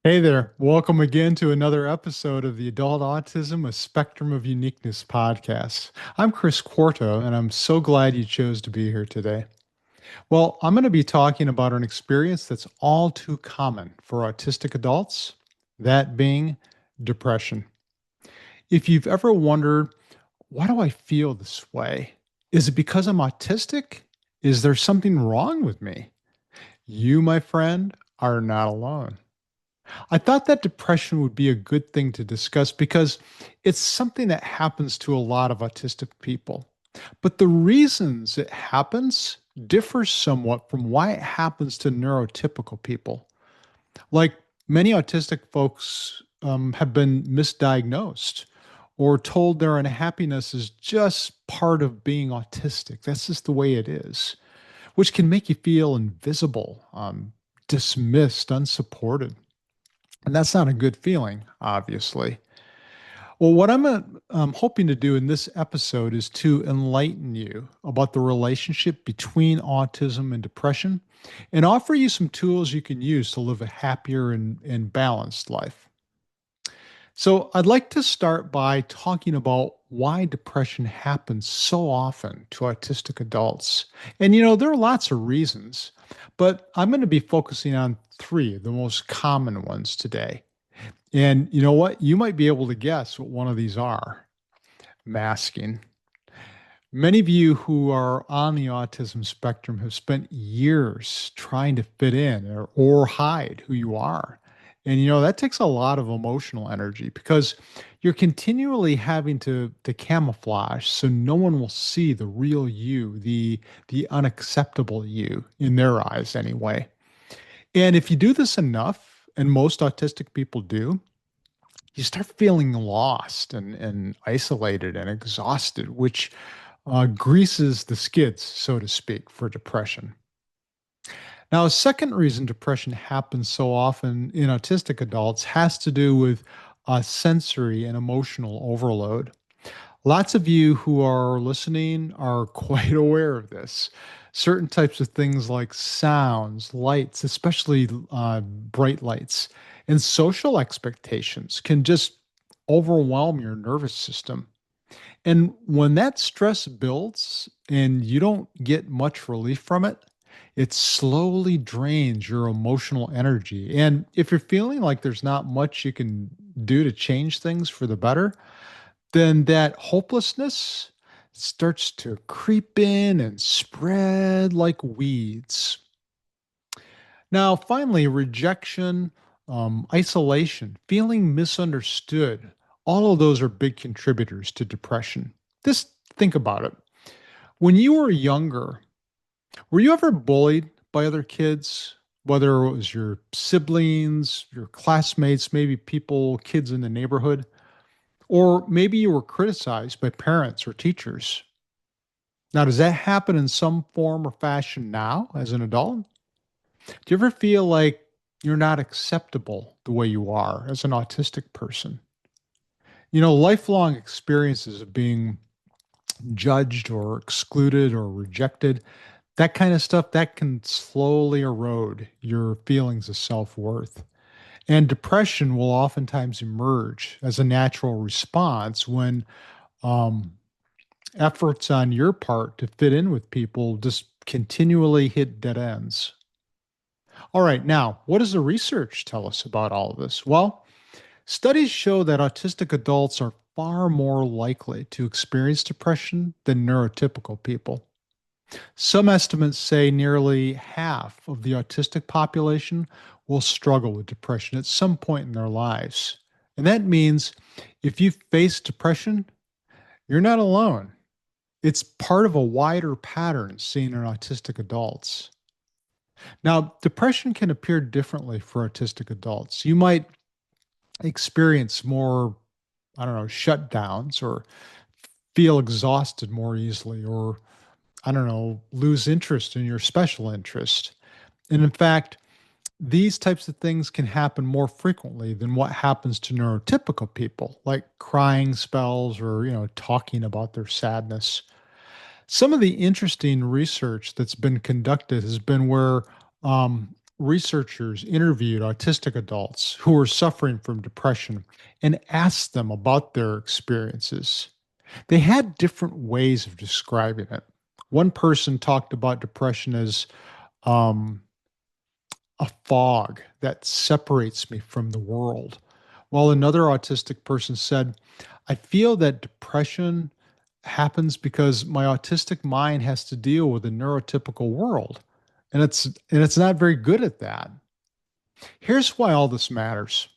Hey there. Welcome again to another episode of the Adult Autism, a Spectrum of Uniqueness podcast. I'm Chris Quarto, and I'm so glad you chose to be here today. Well, I'm going to be talking about an experience that's all too common for autistic adults, that being depression. If you've ever wondered, why do I feel this way? Is it because I'm autistic? Is there something wrong with me? You, my friend, are not alone. I thought that depression would be a good thing to discuss because it's something that happens to a lot of autistic people. But the reasons it happens differ somewhat from why it happens to neurotypical people. Like many autistic folks have been misdiagnosed or told their unhappiness is just part of being autistic. That's just the way it is, which can make you feel invisible, dismissed, unsupported. And that's not a good feeling, obviously. Well, what I'm hoping to do in this episode is to enlighten you about the relationship between autism and depression and offer you some tools you can use to live a happier and balanced life. So, I'd like to start by talking about why depression happens so often to autistic adults. And, there are lots of reasons, but I'm going to be focusing on three of the most common ones today. And you know what? You might be able to guess what one of these are: masking. Many of you who are on the autism spectrum have spent years trying to fit in or hide who you are. And that takes a lot of emotional energy because you're continually having to camouflage so no one will see the real you, the unacceptable you in their eyes anyway. And if you do this enough, and most autistic people do, you start feeling lost and isolated and exhausted, which greases the skids, so to speak, for depression. Now, a second reason depression happens so often in autistic adults has to do with sensory and emotional overload. Lots of you who are listening are quite aware of this. Certain types of things like sounds, lights, especially bright lights, and social expectations can just overwhelm your nervous system. And when that stress builds and you don't get much relief from it, it slowly drains your emotional energy. And if you're feeling like there's not much you can do to change things for the better, then that hopelessness starts to creep in and spread like weeds. Now, finally, rejection, isolation, feeling misunderstood, all of those are big contributors to depression. Just think about it. When you were younger, were you ever bullied by other kids? Whether it was your siblings, your classmates, maybe people, kids in the neighborhood, or maybe you were criticized by parents or teachers. Now, does that happen in some form or fashion now as an adult? Do you ever feel like you're not acceptable the way you are as an autistic person? Lifelong experiences of being judged or excluded or rejected, that kind of stuff, that can slowly erode your feelings of self worth. And depression will oftentimes emerge as a natural response when um, efforts on your part to fit in with people just continually hit dead ends. All right, now, what does the research tell us about all of this? Well, studies show that autistic adults are far more likely to experience depression than neurotypical people. Some estimates say nearly half of the autistic population will struggle with depression at some point in their lives. And that means if you face depression, you're not alone. It's part of a wider pattern seen in autistic adults. Now, depression can appear differently for autistic adults. You might experience more, I don't know, shutdowns or feel exhausted more easily or, I don't know, lose interest in your special interest. And in fact, these types of things can happen more frequently than what happens to neurotypical people, like crying spells or, talking about their sadness. Some of the interesting research that's been conducted has been where researchers interviewed autistic adults who were suffering from depression and asked them about their experiences. They had different ways of describing it. One person talked about depression as um, a fog that separates me from the world, while another autistic person said, I feel that depression happens because my autistic mind has to deal with a neurotypical world. And it's not very good at that. Here's why all this matters.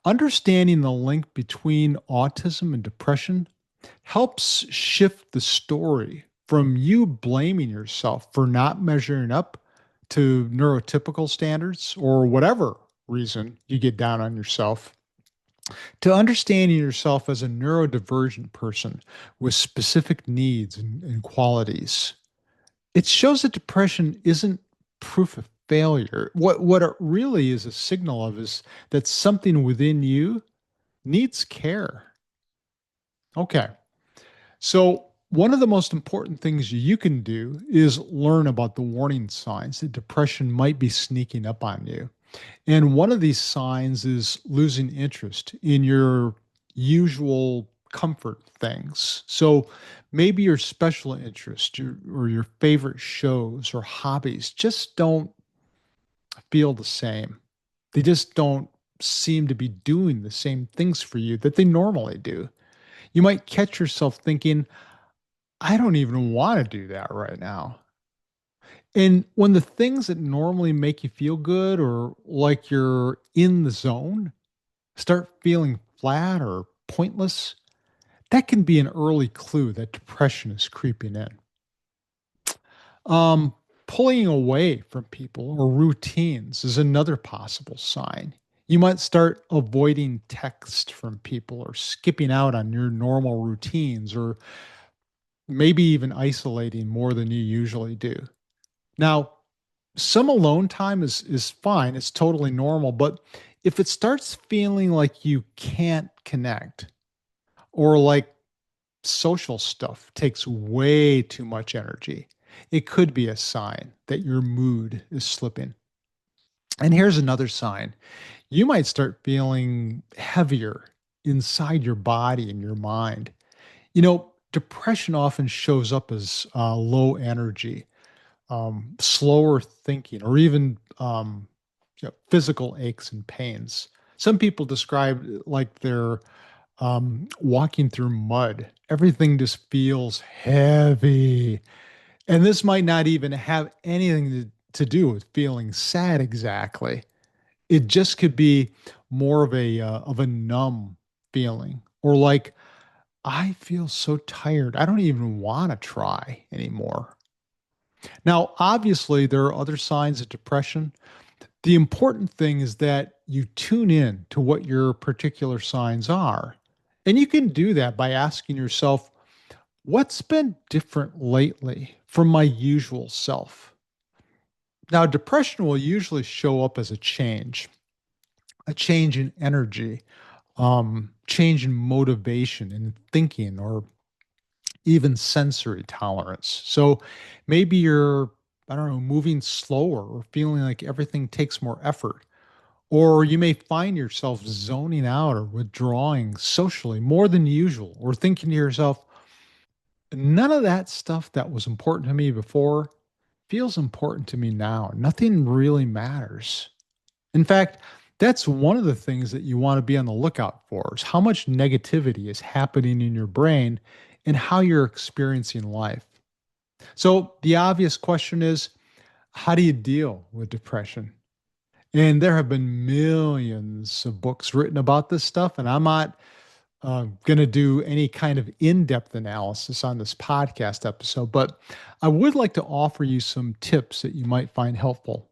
Understanding the link between autism and depression helps shift the story from you blaming yourself for not measuring up to neurotypical standards or whatever reason you get down on yourself to understanding yourself as a neurodivergent person with specific needs and qualities. It shows that depression isn't proof of failure. What it really is a signal of is that something within you needs care. Okay. So, one of the most important things you can do is learn about the warning signs that depression might be sneaking up on you. And one of these signs is losing interest in your usual comfort things. So, maybe your special interest or your favorite shows or hobbies just don't feel the same. They just don't seem to be doing the same things for you that they normally do. You might catch yourself thinking, I don't even want to do that right now. And when the things that normally make you feel good or like you're in the zone start feeling flat or pointless, that can be an early clue that depression is creeping in. Um, Pulling away from people or routines is another possible sign. You might start avoiding text from people or skipping out on your normal routines or maybe even isolating more than you usually do. Now, some alone time is fine. It's totally normal, but if it starts feeling like you can't connect or like social stuff takes way too much energy, it could be a sign that your mood is slipping. And here's another sign. You might start feeling heavier inside your body and your mind. Depression often shows up as low energy, slower thinking, or even physical aches and pains. Some people describe it like they're walking through mud. Everything just feels heavy. And this might not even have anything to do with feeling sad exactly. It just could be more of a numb feeling, or like I feel so tired. I don't even want to try anymore. Now, obviously, there are other signs of depression. The important thing is that you tune in to what your particular signs are. And you can do that by asking yourself, what's been different lately from my usual self? Now, depression will usually show up as a change in energy, change in motivation and thinking, or even sensory tolerance. So maybe you're, I don't know, moving slower or feeling like everything takes more effort. Or you may find yourself zoning out or withdrawing socially more than usual, or thinking to yourself, none of that stuff that was important to me before feels important to me now. Nothing really matters. In fact, that's one of the things that you want to be on the lookout for is how much negativity is happening in your brain and how you're experiencing life. So the obvious question is, how do you deal with depression? And there have been millions of books written about this stuff, and I'm not going to do any kind of in depth analysis on this podcast episode, but I would like to offer you some tips that you might find helpful.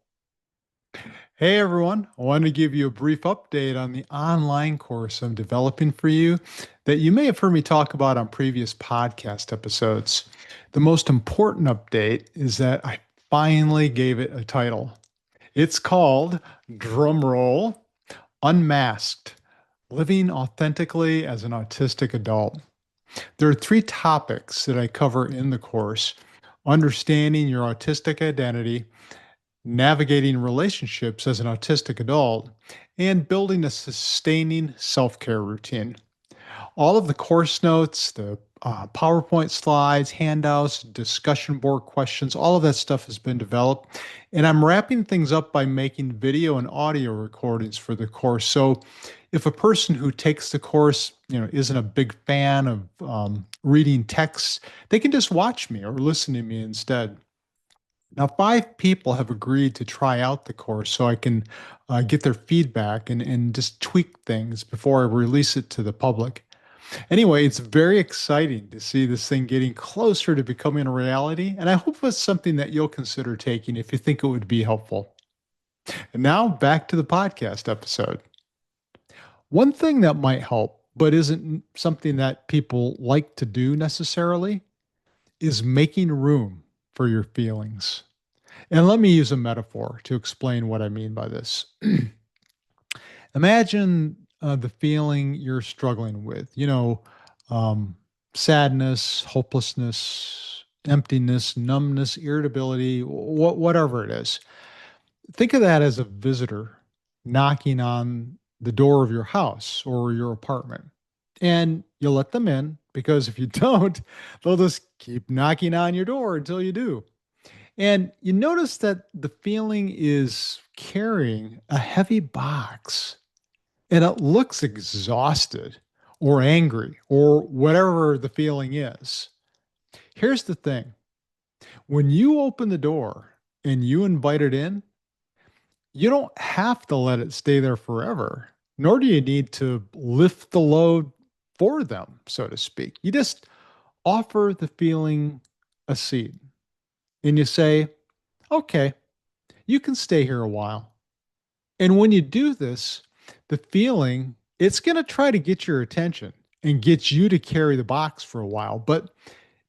Hey everyone, I want to give you a brief update on the online course I'm developing for you that you may have heard me talk about on previous podcast episodes. The most important update is that I finally gave it a title. It's called, drumroll, Unmasked, Living Authentically as an Autistic Adult. There are three topics that I cover in the course: understanding your autistic identity, navigating relationships as an autistic adult, and building a sustaining self care routine. All of the course notes, the PowerPoint slides, handouts, discussion board questions, all of that stuff has been developed. And I'm wrapping things up by making video and audio recordings for the course. So if a person who takes the course, isn't a big fan of reading text, they can just watch me or listen to me instead. Now, 5 people have agreed to try out the course so I can get their feedback and just tweak things before I release it to the public. Anyway, it's very exciting to see this thing getting closer to becoming a reality, and I hope it's something that you'll consider taking if you think it would be helpful. And now back to the podcast episode. One thing that might help, but isn't something that people like to do necessarily, is making room for your feelings. And let me use a metaphor to explain what I mean by this. Imagine the feeling you're struggling with, um, sadness, hopelessness, emptiness, numbness, irritability, whatever it is. Think of that as a visitor knocking on the door of your house or your apartment. And you let them in because if you don't, they'll just keep knocking on your door until you do. And you notice that the feeling is carrying a heavy box and it looks exhausted or angry or whatever the feeling is. Here's the thing, when you open the door and you invite it in, you don't have to let it stay there forever, nor do you need to lift the load for them, so to speak. You just offer the feeling a seat and you say, okay, you can stay here a while. And when you do this, the feeling, it's going to try to get your attention and get you to carry the box for a while, but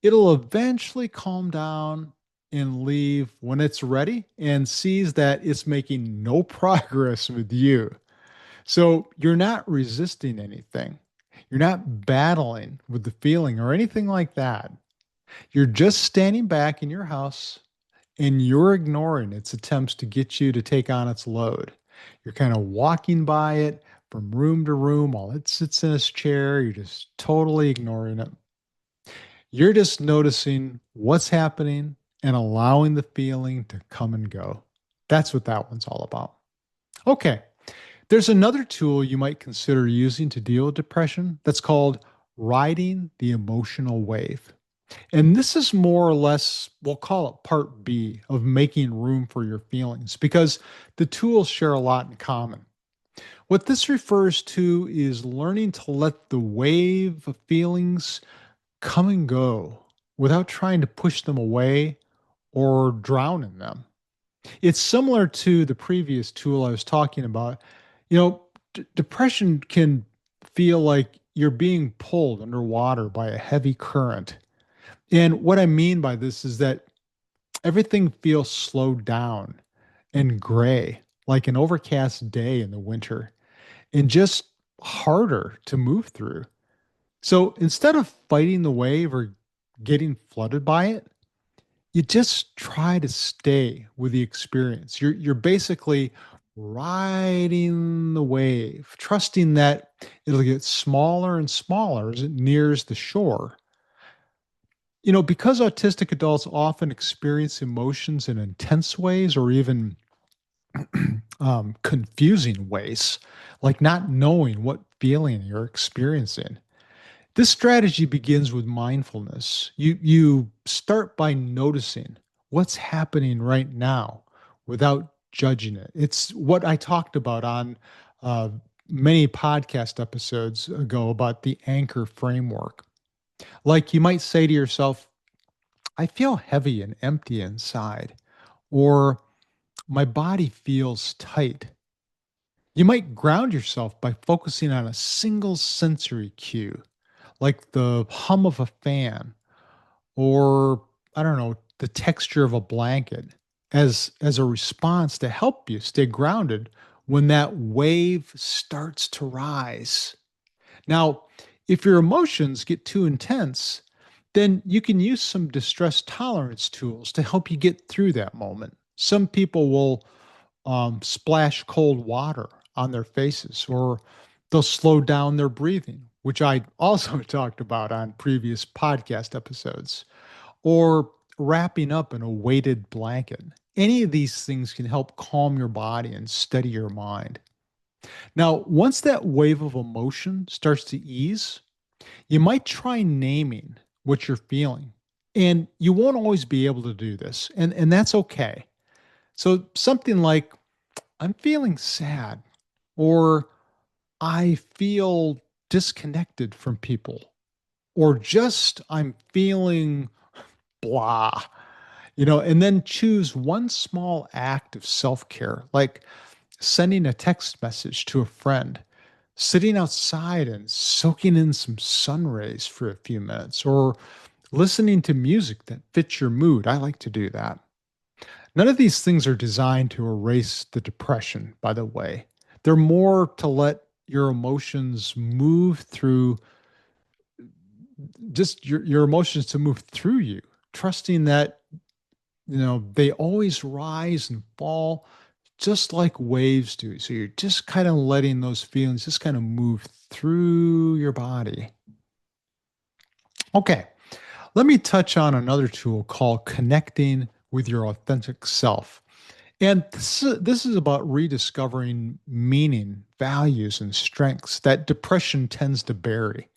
it'll eventually calm down and leave when it's ready and sees that it's making no progress with you. So you're not resisting anything. You're not battling with the feeling or anything like that. You're just standing back in your house and you're ignoring its attempts to get you to take on its load. You're kind of walking by it from room to room while it sits in its chair. You're just totally ignoring it. You're just noticing what's happening and allowing the feeling to come and go. That's what that one's all about. Okay, there's another tool you might consider using to deal with depression that's called riding the emotional wave. And this is more or less, we'll call it part B of making room for your feelings because the tools share a lot in common. What this refers to is learning to let the wave of feelings come and go without trying to push them away or drown in them. It's similar to the previous tool I was talking about. You know, depression can feel like you're being pulled underwater by a heavy current. And what I mean by this is that everything feels slowed down and gray, like an overcast day in the winter, and just harder to move through. So instead of fighting the wave or getting flooded by it, you just try to stay with the experience. You're basically riding the wave, trusting that it'll get smaller and smaller as it nears the shore. Because autistic adults often experience emotions in intense ways or even confusing ways, like not knowing what feeling you're experiencing. This strategy begins with mindfulness. You start by noticing what's happening right now without judging it. It's what I talked about on uh, many podcast episodes ago about the anchor framework. Like you might say to yourself, I feel heavy and empty inside, or my body feels tight. You might ground yourself by focusing on a single sensory cue, like the hum of a fan, or I don't know, the texture of a blanket, as a response to help you stay grounded when that wave starts to rise. Now, if your emotions get too intense, then you can use some distress tolerance tools to help you get through that moment. Some people will splash cold water on their faces, or they'll slow down their breathing, which I also talked about on previous podcast episodes, or wrapping up in a weighted blanket. Any of these things can help calm your body and steady your mind. Now, once that wave of emotion starts to ease, you might try naming what you're feeling. And you won't always be able to do this, and that's okay. So, something like, I'm feeling sad, or I feel disconnected from people, or just I'm feeling blah, and then choose one small act of self care, like sending a text message to a friend, sitting outside and soaking in some sun rays for a few minutes, or listening to music that fits your mood. I like to do that. None of these things are designed to erase the depression, by the way. They're more to let your emotions move through, just your emotions to move through you, trusting that, they always rise and fall just like waves do. So you're just kind of letting those feelings just kind of move through your body. Okay, let me touch on another tool called connecting with your authentic self. And this is about rediscovering meaning, values, and strengths that depression tends to bury.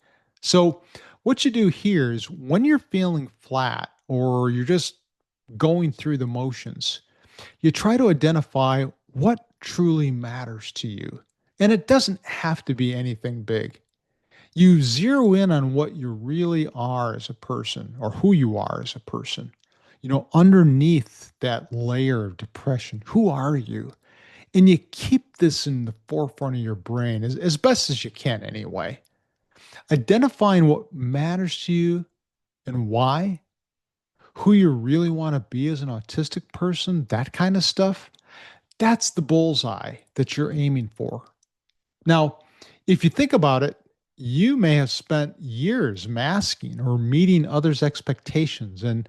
So, what you do here is when you're feeling flat or you're just going through the motions, you try to identify what truly matters to you. And it doesn't have to be anything big. You zero in on what you really are as a person or who you are as a person. Underneath that layer of depression, who are you? And you keep this in the forefront of your brain as best as you can, anyway. Identifying what matters to you and why, who you really want to be as an autistic person, that kind of stuff. That's the bullseye that you're aiming for. Now, if you think about it, you may have spent years masking or meeting others' expectations. And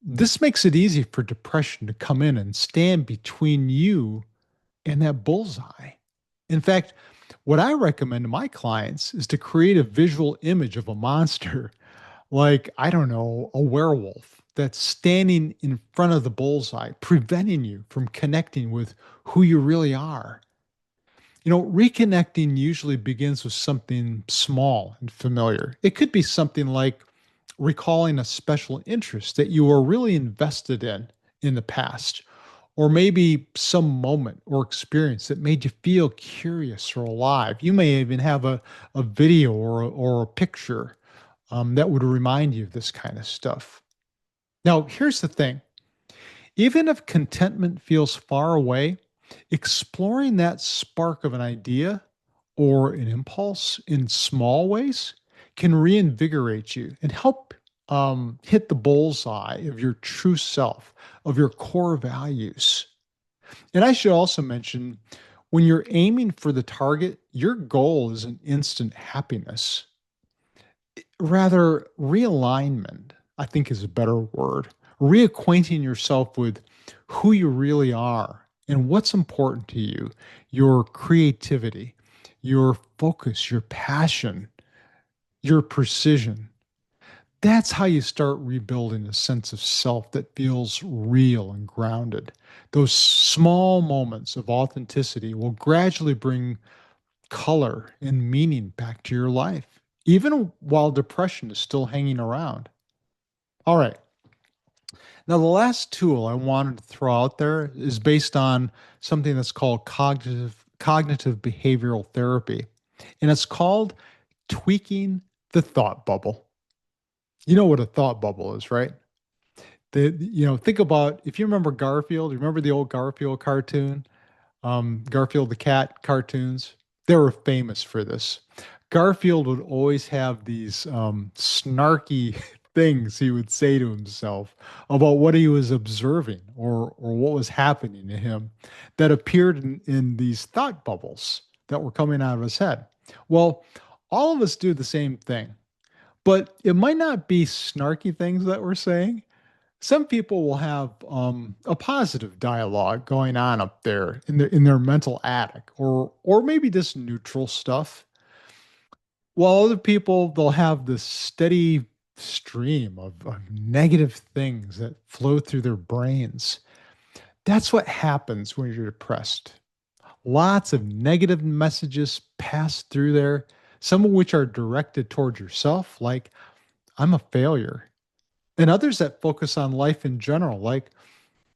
this makes it easy for depression to come in and stand between you and that bullseye. In fact, what I recommend to my clients is to create a visual image of a monster, like, I don't know, a werewolf that's standing in front of the bullseye, preventing you from connecting with who you really are. Reconnecting usually begins with something small and familiar. It could be something like recalling a special interest that you were really invested in the past, or maybe some moment or experience that made you feel curious or alive. You may even have a video or a picture that would remind you of this kind of stuff. Now, here's the thing, even if contentment feels far away, exploring that spark of an idea or an impulse in small ways can reinvigorate you and help hit the bullseye of your true self, of your core values. And I should also mention, when you're aiming for the target, your goal is an instant happiness. Rather, realignment, I think, is a better word. Reacquainting yourself with who you really are and what's important to you, your creativity, your focus, your passion, your precision. That's how you start rebuilding a sense of self that feels real and grounded. Those small moments of authenticity will gradually bring color and meaning back to your life, even while depression is still hanging around. All right. Now, the last tool I wanted to throw out there is based on something that's called cognitive behavioral therapy, and it's called tweaking the thought bubble. You know what a thought bubble is, right? Think about, if you remember Garfield, remember the old Garfield cartoon? Garfield the cat cartoons. They were famous for this. Garfield would always have these snarky things he would say to himself about what he was observing or what was happening to him that appeared in these thought bubbles that were coming out of his head. Well, all of us do the same thing, but it might not be snarky things that we're saying. Some people will have a positive dialogue going on up there in their mental attic, or maybe just neutral stuff. While other people they'll have this steady stream of negative things that flow through their brains. That's what happens when you're depressed. Lots of negative messages pass through there, some of which are directed towards yourself, like, I'm a failure. And others that focus on life in general, like,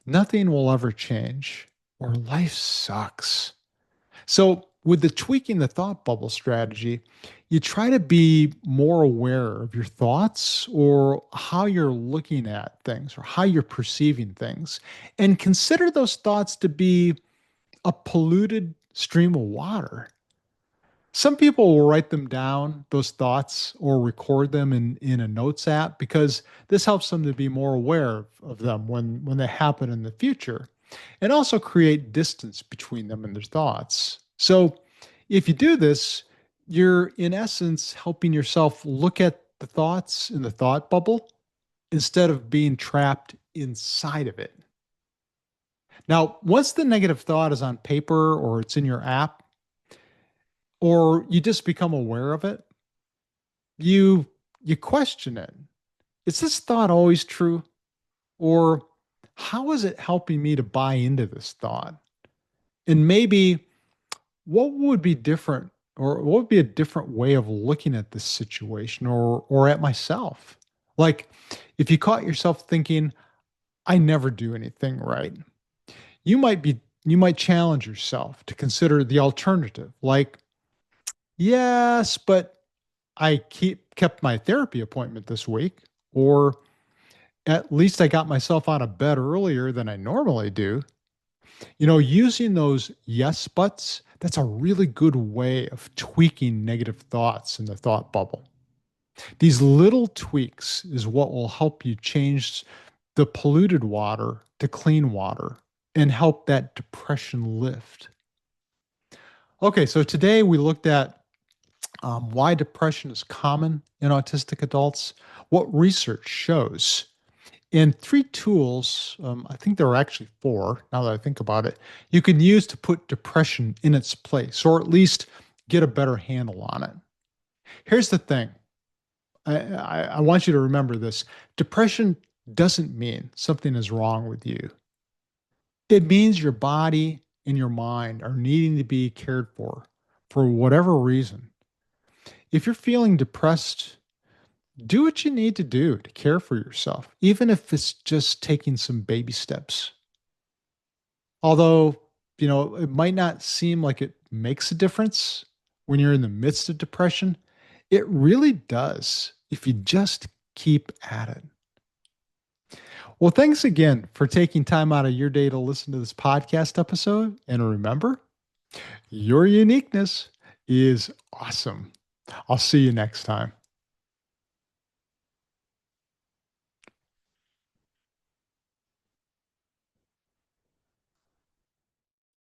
nothing will ever change, or life sucks. So, with the tweaking the thought bubble strategy, you try to be more aware of your thoughts or how you're looking at things or how you're perceiving things, and consider those thoughts to be a polluted stream of water. Some people will write them down, those thoughts, or record them in a notes app because this helps them to be more aware of them when they happen in the future and also create distance between them and their thoughts. So, if you do this, you're in essence helping yourself look at the thoughts in the thought bubble instead of being trapped inside of it. Now, once the negative thought is on paper or it's in your app, or you just become aware of it, you you question it. Is this thought always true? Or how is it helping me to buy into this thought? And maybe what would be different, or what would be a different way of looking at this situation or at myself? Like, if you caught yourself thinking, I never do anything right, you might challenge yourself to consider the alternative. Like, yes, but I kept my therapy appointment this week, or at least I got myself out of bed earlier than I normally do. Using those yes buts, that's a really good way of tweaking negative thoughts in the thought bubble. These little tweaks is what will help you change the polluted water to clean water and help that depression lift. Okay, so today we looked at why depression is common in autistic adults, what research shows, and three tools, I think there are actually four now that I think about it, you can use to put depression in its place or at least get a better handle on it. Here's the thing, I want you to remember this: depression doesn't mean something is wrong with you, it means your body and your mind are needing to be cared for whatever reason. If you're feeling depressed, do what you need to do to care for yourself, even if it's just taking some baby steps. Although, it might not seem like it makes a difference when you're in the midst of depression, it really does if you just keep at it. Well, thanks again for taking time out of your day to listen to this podcast episode. And remember, your uniqueness is awesome. I'll see you next time.